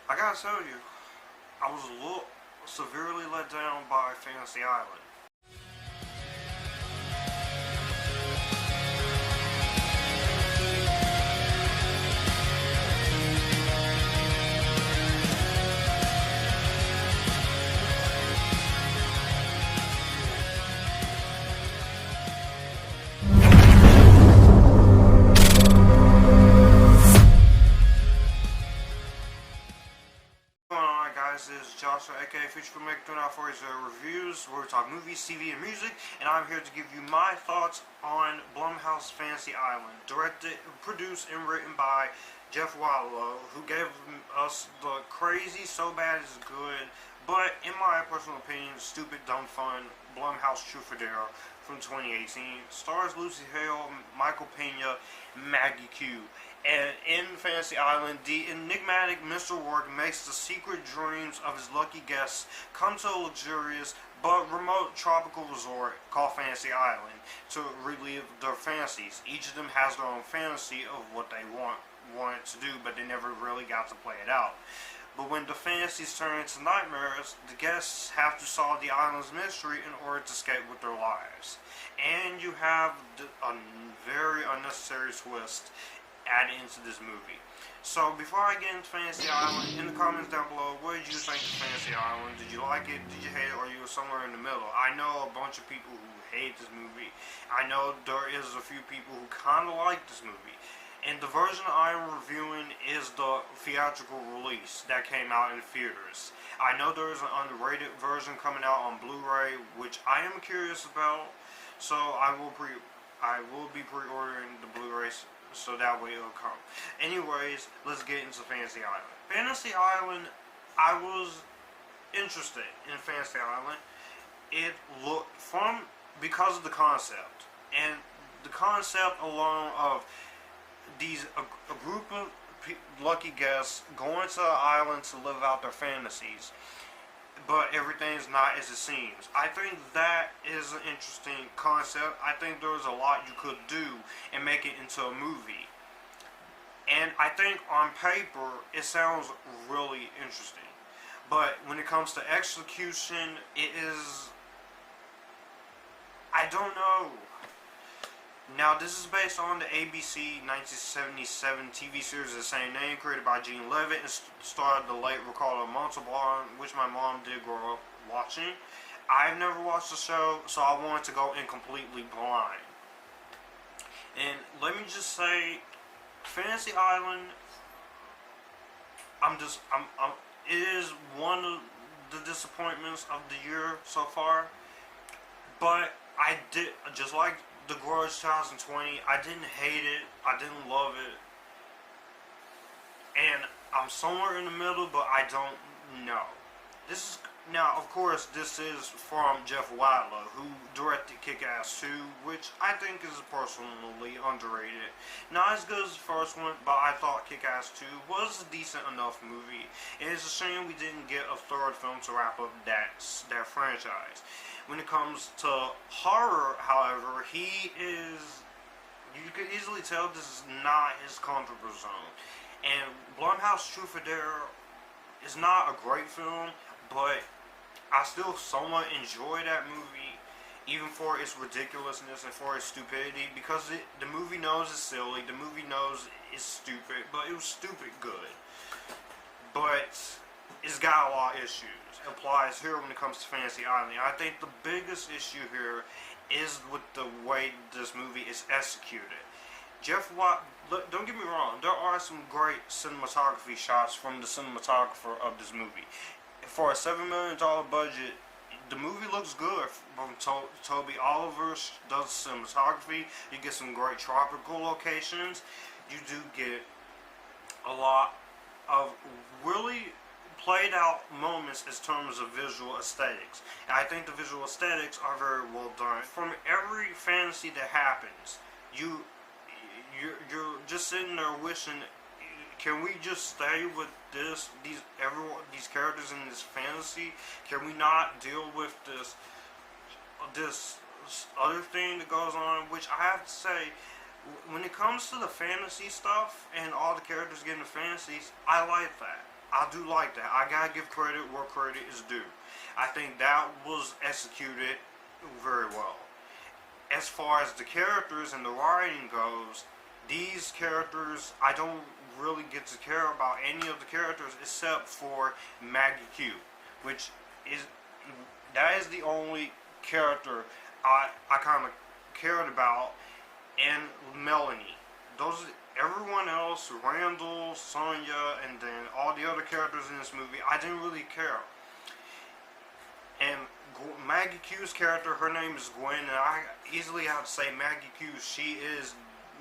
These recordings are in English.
I gotta tell you, I was a little severely let down by Fantasy Island. This is Joshua, aka Future Filmmaker, doing out for his reviews where we talk movies, TV, and music, and I'm here to give you my thoughts on Blumhouse Fantasy Island, directed, produced, and written by Jeff Wallow, who gave us the crazy, so bad is good, but in my personal opinion, stupid, dumb fun Blumhouse Truth or Dare from 2018. Stars Lucy Hale, Michael Pena, Maggie Q. And in Fantasy Island, the enigmatic Mr. Roarke makes the secret dreams of his lucky guests come to a luxurious but remote tropical resort called Fantasy Island to relive their fantasies. Each of them has their own fantasy of what they wanted to do, but they never really got to play it out. But when the fantasies turn into nightmares, the guests have to solve the island's mystery in order to escape with their lives. And you have a very unnecessary twist added into this movie. So before I get into Fantasy Island, in the comments down below, what did you think of Fantasy Island? Did you like it? Did you hate it? Or you were somewhere in the middle? I know a bunch of people who hate this movie. I know there is a few people who kind of like this movie. And the version I am reviewing is the theatrical release that came out in theaters. I know there is an unrated version coming out on Blu-ray, which I am curious about. So I will be pre-ordering the Blu-rays, so that way it'll come. Anyways, let's get into Fantasy Island. Fantasy Island, I was interested in Fantasy Island. It looked because of the concept. And the concept alone of a group of lucky guests going to an island to live out their fantasies, but everything's not as it seems. I think that is an interesting concept. I think there's a lot you could do and make it into a movie. And I think on paper, it sounds really interesting. But when it comes to execution, it is... I don't know. Now, this is based on the ABC 1977 TV series of the same name, created by Gene Levitt and starred the late Ricardo Montalban, which my mom did grow up watching. I've never watched the show, so I wanted to go in completely blind. And let me just say, Fantasy Island, it is one of the disappointments of the year so far. But I did, just like The Grudge 2020, I didn't hate it, I didn't love it, and I'm somewhere in the middle, but I don't know. Now, of course, this is from Jeff Wallow, who directed Kick-Ass 2, which I think is personally underrated. Not as good as the first one, but I thought Kick-Ass 2 was a decent enough movie. And it's a shame we didn't get a third film to wrap up that franchise. When it comes to horror, however, you can easily tell this is not his comfort zone. And Blumhouse Truth or Dare is not a great film, but I still somewhat enjoy that movie, even for its ridiculousness and for its stupidity, because the movie knows it's silly, the movie knows it's stupid, but it was stupid good. But it's got a lot of issues. It applies here when it comes to Fantasy Island. I think the biggest issue here is with the way this movie is executed. Don't get me wrong, there are some great cinematography shots from the cinematographer of this movie. For a $7 million budget, the movie looks good. From Toby Oliver does cinematography. You get some great tropical locations. You do get a lot of really played out moments in terms of visual aesthetics. And I think the visual aesthetics are very well done. From every fantasy that happens, you're just sitting there wishing, can we just stay with these characters in this fantasy? Can we not deal with this other thing that goes on? Which I have to say, when it comes to the fantasy stuff and all the characters getting the fantasies, I like that. I do like that. I gotta give credit where credit is due. I think that was executed very well. As far as the characters and the writing goes, these characters, I don't really get to care about any of the characters except for Maggie Q, which is, that is the only character I kind of cared about, and Melanie. Everyone else, Randall, Sonya, and then all the other characters in this movie, I didn't really care. And Maggie Q's character, her name is Gwen, and I easily have to say Maggie Q, she is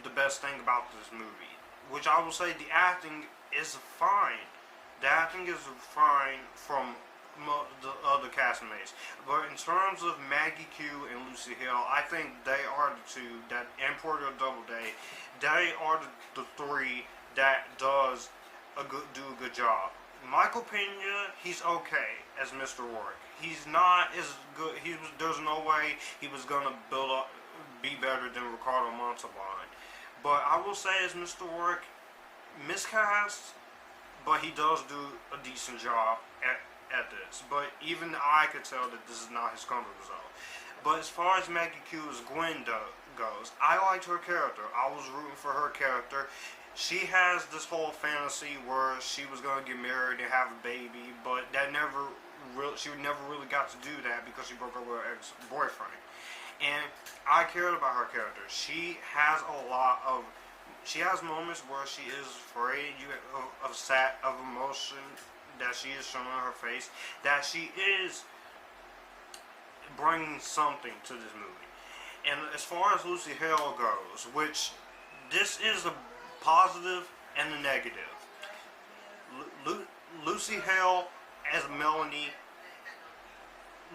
the best thing about this movie. Which I will say the acting is fine. The acting is fine from the other castmates. But in terms of Maggie Q and Lucy Hale, I think they are the two, that and Portia Doubleday, they are the three that do a good job. Michael Pena, he's okay as Mr. Roarke. He's not as good. There's no way he was gonna be better than Ricardo Montalban. But I will say, as Mr. Roarke, miscast, but he does do a decent job at this. But even I could tell that this is not his comfort zone. But as far as Maggie Q's Gwen goes, I liked her character. I was rooting for her character. She has this whole fantasy where she was going to get married and have a baby, but she never really got to do that because she broke up with her ex-boyfriend. And I cared about her character. She has moments where she is afraid of emotion that she is showing on her face, that she is bringing something to this movie. And as far as Lucy Hale goes, which this is a positive and a negative. Lucy Hale as Melanie.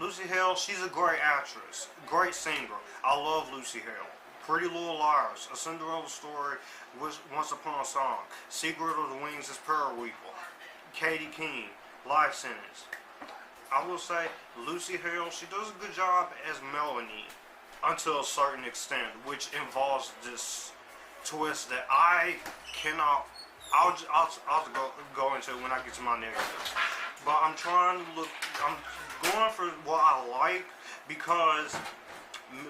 Lucy Hale, she's a great actress, great singer. I love Lucy Hale. Pretty Little Liars, A Cinderella Story, Once Upon a Song, Secret of the Wings is Paraweeple, Katie King, Life Sentence. I will say, Lucy Hale, she does a good job as Melanie until a certain extent, which involves this twist that I cannot. I'll go into it when I get to my negatives. But I'm going for what I like, because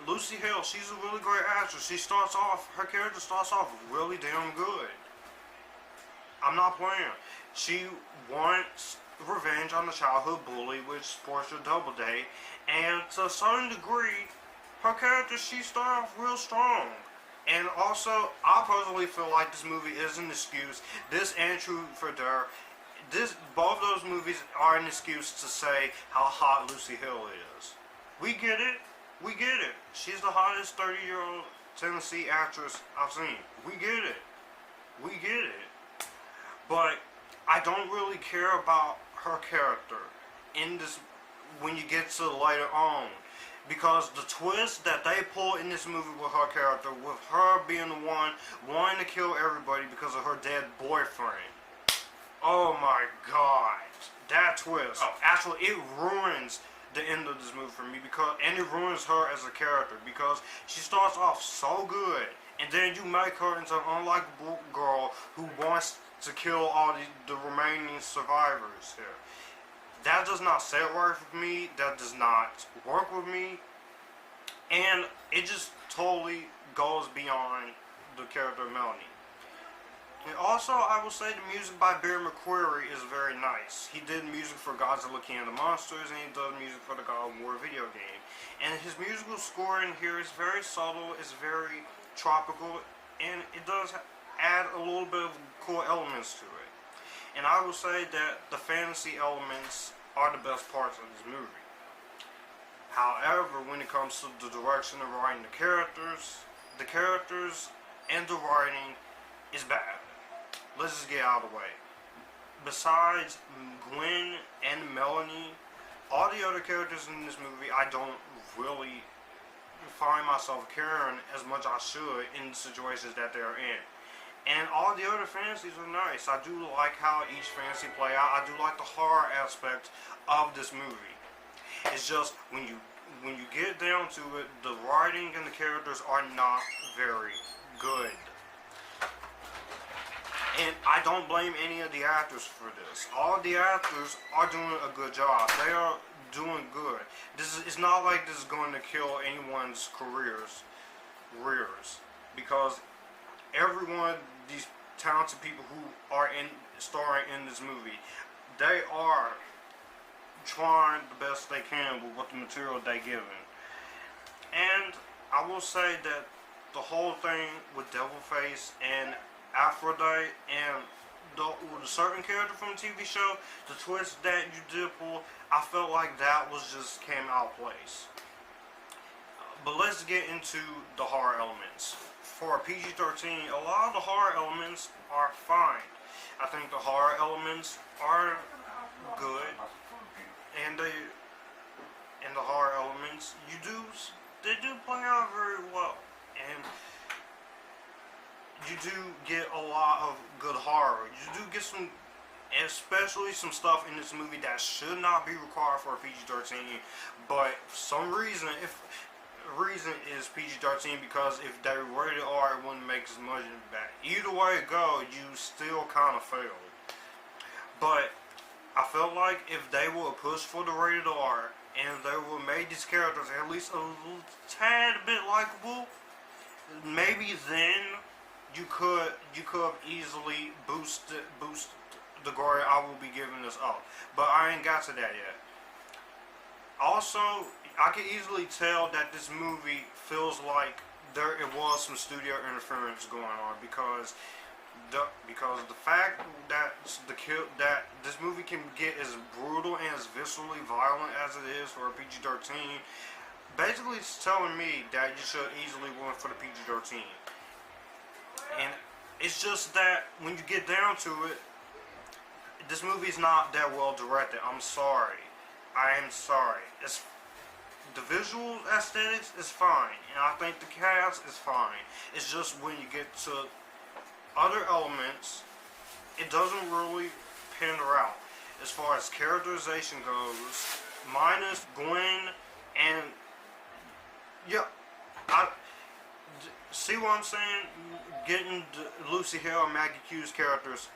Lucy Hale, she's a really great actress. Her character starts off really damn good. I'm not playing. She wants revenge on the childhood bully, which is Portia Doubleday, and to a certain degree, her character, she started off real strong. And also, I personally feel like this movie is an excuse. This and True for Dare, both those movies are an excuse to say how hot Lucy Hale is. We get it. We get it. She's the hottest 30-year-old Tennessee actress I've seen. We get it. We get it. But I don't really care about her character in this when you get to later on. Because the twist that they pull in this movie with her character, with her being the one wanting to kill everybody because of her dead boyfriend. Oh my god. That twist. Actually, it ruins the end of this movie for me, and it ruins her as a character, because she starts off so good, and then you make her into an unlikable girl who wants to kill all the remaining survivors here. That does not sit right with me. That does not work with me. And it just totally goes beyond the character of Melanie. And also, I will say the music by Barry McQuarrie is very nice. He did music for Godzilla King of the Monsters, and he does music for the God of War video game. And his musical score in here is very subtle, it's very tropical, and it does add a little bit of cool elements to it. And I will say that the fantasy elements are the best parts of this movie. However, when it comes to the direction of writing the characters and the writing is bad. Let's just get out of the way. Besides Gwen and Melanie, all the other characters in this movie, I don't really find myself caring as much as I should in the situations that they're in. And all the other fantasies are nice. I do like how each fantasy play out. I do like the horror aspect of this movie. It's just when you get down to it, the writing and the characters are not very good. And I don't blame any of the actors for this. All the actors are doing a good job. They are doing good. It's not like this is going to kill anyone's careers, because everyone, these talented people who are starring in this movie, they are trying the best they can with what the material they given. And I will say that the whole thing with Devilface and Aphrodite and the certain character from the TV show, the twist that you did pull, I felt like that was just came out of place. But let's get into the horror elements. For PG-13, a lot of the horror elements are fine. I think the horror elements are good, and the horror elements they do play out very well, and you do get a lot of good horror. You do get some, especially some stuff in this movie that should not be required for a PG-13, but for some reason, reason is PG-13, because if they rated R, it wouldn't make as much impact. Either way it go, you still kind of failed. But I felt like if they would push for the rated R, and they would make these characters at least a little tad bit likable, maybe then you could have easily boost the grade I will be giving this up. But I ain't got to that yet. Also, I can easily tell that this movie feels like it was some studio interference going on, because the fact that this movie can get as brutal and as viscerally violent as it is for a PG-13, basically it's telling me that you should easily win for the PG-13. And it's just that when you get down to it, this movie is not that well directed. I'm sorry. I am sorry. The visual aesthetics is fine, and I think the cast is fine. It's just when you get to other elements, it doesn't really pan out. As far as characterization goes, minus Gwen and see what I'm saying? Getting Lucy Hale and Maggie Q's characters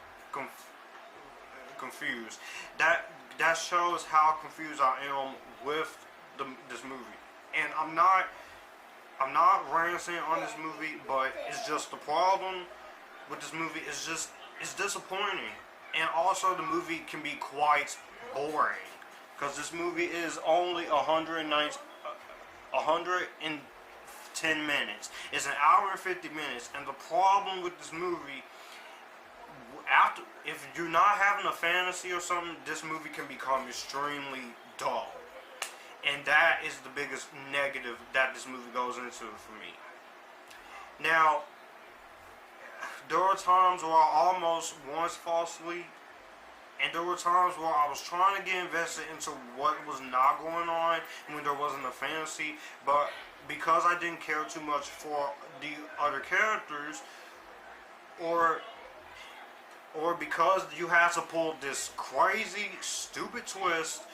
confused. That shows how confused I am with this movie. And I'm not ranting on this movie, but it's just the problem with this movie is just it's disappointing. And also the movie can be quite boring, because this movie is only 110 minutes. It's an hour and 50 minutes, and the problem with this movie, if you're not having a fantasy or something, this movie can become extremely dull. And that is the biggest negative that this movie goes into for me. Now, there were times where I almost once fell asleep, and there were times where I was trying to get invested into what was not going on when there wasn't a fantasy, but because I didn't care too much for the other characters, or because you had to pull this crazy, stupid twist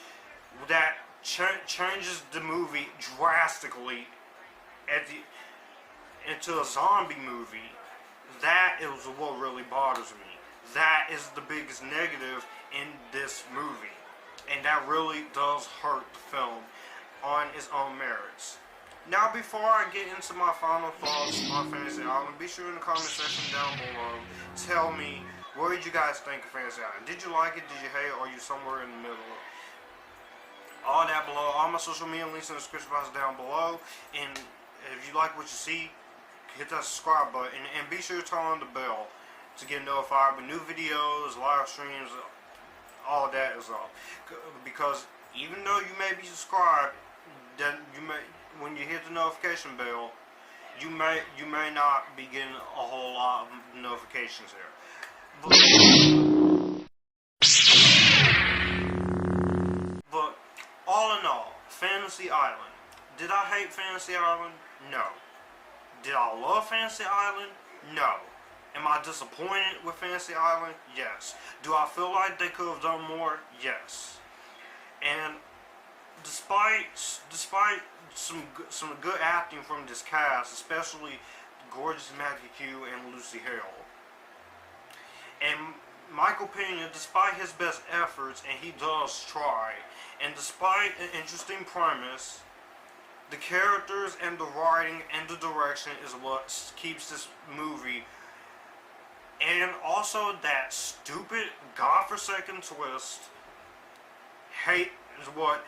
that changes the movie drastically into a zombie movie, that is what really bothers me. That is the biggest negative in this movie, and that really does hurt the film on its own merits. Now, before I get into my final thoughts on Fantasy Island, be sure in the comment section down below, tell me, what did you guys think of Fantasy Island? Did you like it? Did you hate it? Or are you somewhere in the middle? All that below. All my social media links in the description box down below. And if you like what you see, hit that subscribe button. And be sure to turn on the bell to get notified with new videos, live streams, all that is up. Because even though you may be subscribed, then when you hit the notification bell, you may not be getting a whole lot of notifications there. But all in all, Fantasy Island. Did I hate Fantasy Island? No. Did I love Fantasy Island? No. Am I disappointed with Fantasy Island? Yes. Do I feel like they could have done more? Yes. And despite some good acting from this cast, especially gorgeous Maggie Q and Lucy Hale, And Michael Pena, despite his best efforts, and he does try, and despite an interesting premise, the characters and the writing and the direction is what keeps this movie. And also that stupid, godforsaken twist, hate is what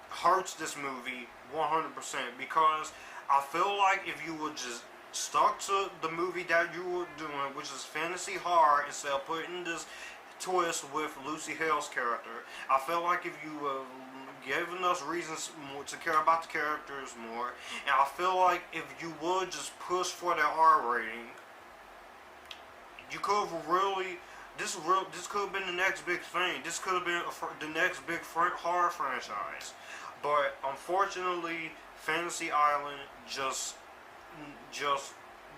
hurts this movie 100%, because I feel like if you would just stuck to the movie that you were doing, which is fantasy horror, instead of putting this twist with Lucy Hale's character, I feel like if you given us reasons more to care about the characters more, and I feel like if you would just push for that R rating, you could have really, this could have been the next big thing. This could have been the next big horror franchise. But unfortunately, Fantasy Island just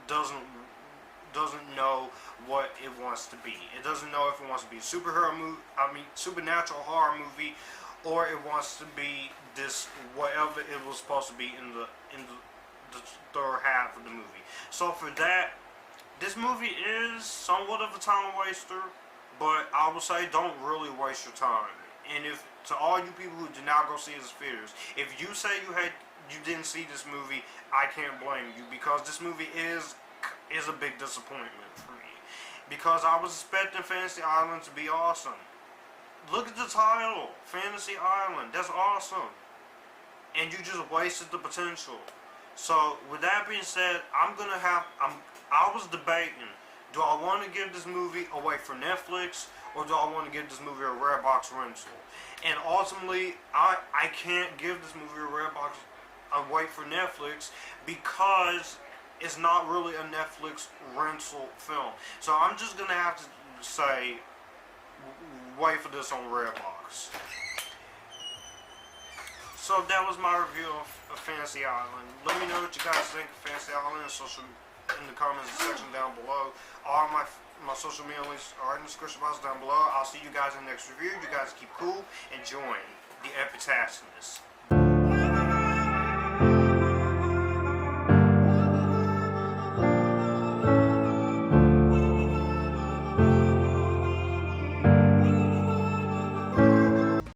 doesn't know what it wants to be. It doesn't know if it wants to be a superhero movie, supernatural horror movie, or it wants to be this whatever it was supposed to be in the third half of the movie. So for that, this movie is somewhat of a time waster, but I would say don't really waste your time. And if to all you people who did not go see this theaters, if you say you didn't see this movie, I can't blame you, because this movie is a big disappointment for me, because I was expecting Fantasy Island to be awesome. Look at the title, Fantasy Island. That's awesome, and you just wasted the potential. So with that being said, I was debating, do I want to give this movie away for Netflix, or do I want to give this movie a Redbox rental? And ultimately, I can't give this movie a Redbox away for Netflix, because it's not really a Netflix rental film. So I'm just gonna have to say, wait for this on Redbox. So that was my review of Fantasy Island. Let me know what you guys think of Fantasy Island in the comments section down below. All my social media links are in the description box down below. I'll see you guys in the next review. You guys keep cool and join the Epictasticness.